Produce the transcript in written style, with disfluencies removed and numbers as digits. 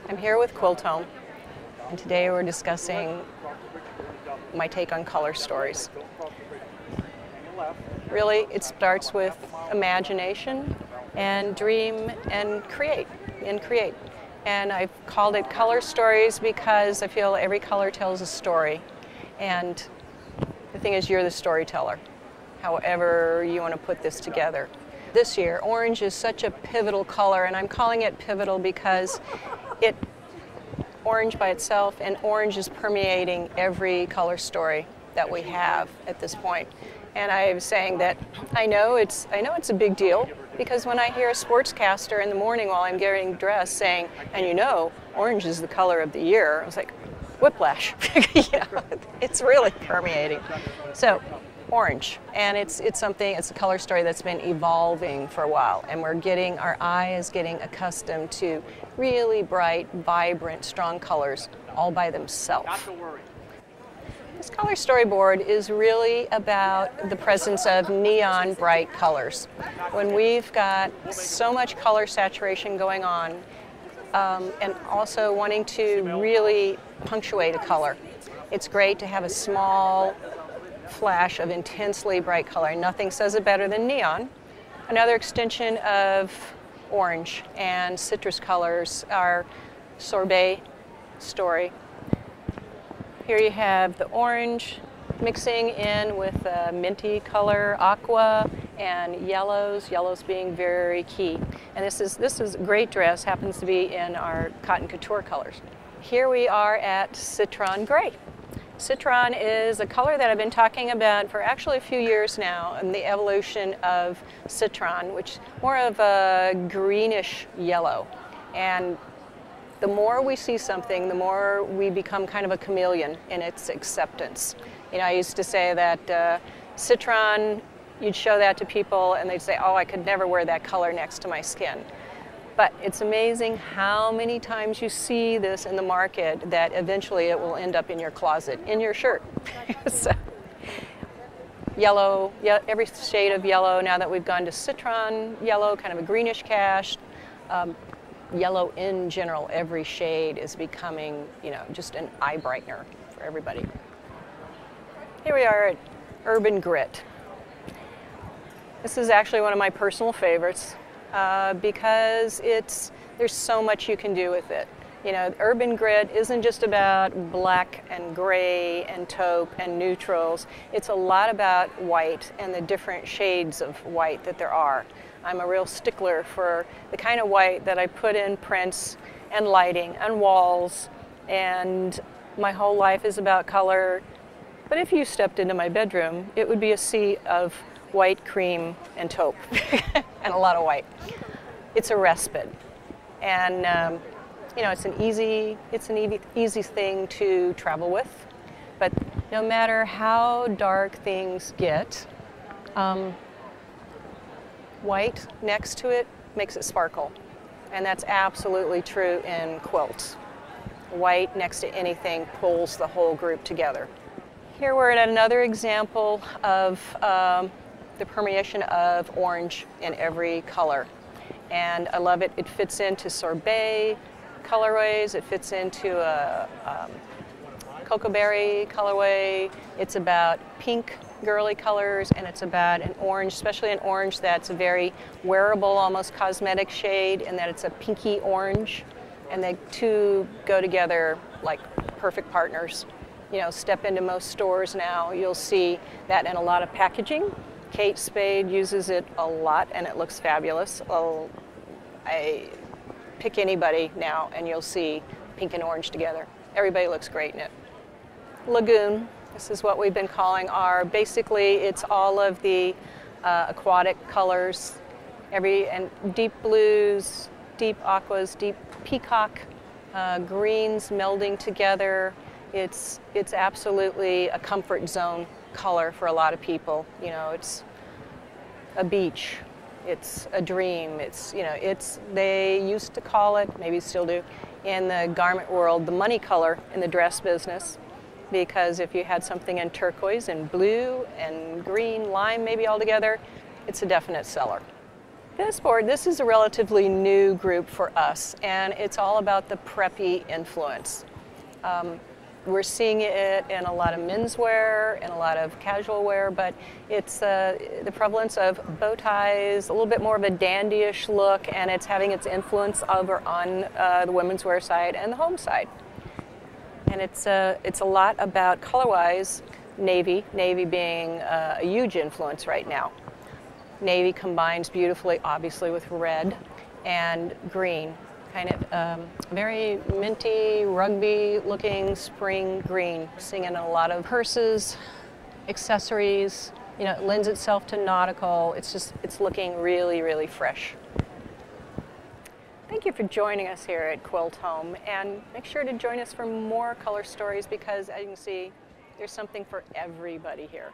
I'm here with Quilt Home, and today we're discussing my take on color stories. Really, it starts with imagination and dream and create. And I've called it color stories because I feel every color tells a story. And the thing is, you're the storyteller, however you want to put this together. This year, orange is such a pivotal color, and I'm calling it pivotal because orange by itself, and orange is permeating every color story that we have at this point. And I'm saying that I know it's a big deal, because when I hear a sportscaster in the morning while I'm getting dressed saying, and you know, orange is the color of the year, I was like, whiplash. It's really permeating. So, orange, and it's a color story that's been evolving for a while, and our eye is getting accustomed to really bright, vibrant, strong colors all by themselves. This color storyboard is really about the presence of neon bright colors. When we've got so much color saturation going on, and also wanting to really punctuate a color, it's great to have a small flash of intensely bright color. Nothing says it better than neon. Another extension of orange and citrus colors are sorbet story. Here you have the orange mixing in with a minty color, aqua, and yellows being very key. And this is a great dress, happens to be in our cotton couture colors. Here we are at Citron Gray. Citron is a color that I've been talking about for actually a few years now, and the evolution of citron, which is more of a greenish yellow. And the more we see something, the more we become kind of a chameleon in its acceptance. You know, I used to say that citron, you'd show that to people and they'd say, oh, I could never wear that color next to my skin. But it's amazing how many times you see this in the market that eventually it will end up in your closet, in your shirt. So, yellow, every shade of yellow, now that we've gone to citron yellow, kind of a greenish cash, yellow in general, every shade is becoming, just an eye brightener for everybody. Here we are at Urban Grit. This is actually one of my personal favorites. Because there's so much you can do with it. Urban Grit isn't just about black and gray and taupe and neutrals. It's a lot about white and the different shades of white that there are. I'm a real stickler for the kind of white that I put in prints and lighting and walls, and my whole life is about color. But if you stepped into my bedroom, it would be a sea of white, cream, and taupe, and a lot of white. It's a respite, and it's an easy thing to travel with. But no matter how dark things get, white next to it makes it sparkle, and that's absolutely true in quilts. White next to anything pulls the whole group together. Here we're at another example of the permeation of orange in every color, and I love it. It fits into sorbet colorways, it fits into a cocoa berry colorway, it's about pink girly colors, and it's about an orange, especially an orange that's a very wearable, almost cosmetic shade, and that it's a pinky orange, and the two go together like perfect partners. Step into most stores now, you'll see that in a lot of packaging. Kate Spade uses it a lot, and it looks fabulous. I pick anybody now, and you'll see pink and orange together. Everybody looks great in it. Lagoon, this is what we've been calling basically it's all of the aquatic colors, and deep blues, deep aquas, deep peacock, greens melding together. It's absolutely a comfort zone color for a lot of people. It's a beach, it's a dream, they used to call it, maybe still do, in the garment world, the money color in the dress business, because if you had something in turquoise and blue and green, lime maybe all together, it's a definite seller. This is a relatively new group for us, and it's all about the preppy influence. We're seeing it in a lot of menswear and a lot of casual wear, but it's the prevalence of bow ties, a little bit more of a dandyish look, and it's having its influence over on the women's wear side and the home side. And it's a lot about color-wise, navy being a huge influence right now. Navy combines beautifully, obviously, with red and green. Kind of very minty, rugby-looking spring green. Seeing it in a lot of purses, accessories. You know, it lends itself to nautical. It's looking really, really fresh. Thank you for joining us here at Quilt Home, and make sure to join us for more color stories because, as you can see, there's something for everybody here.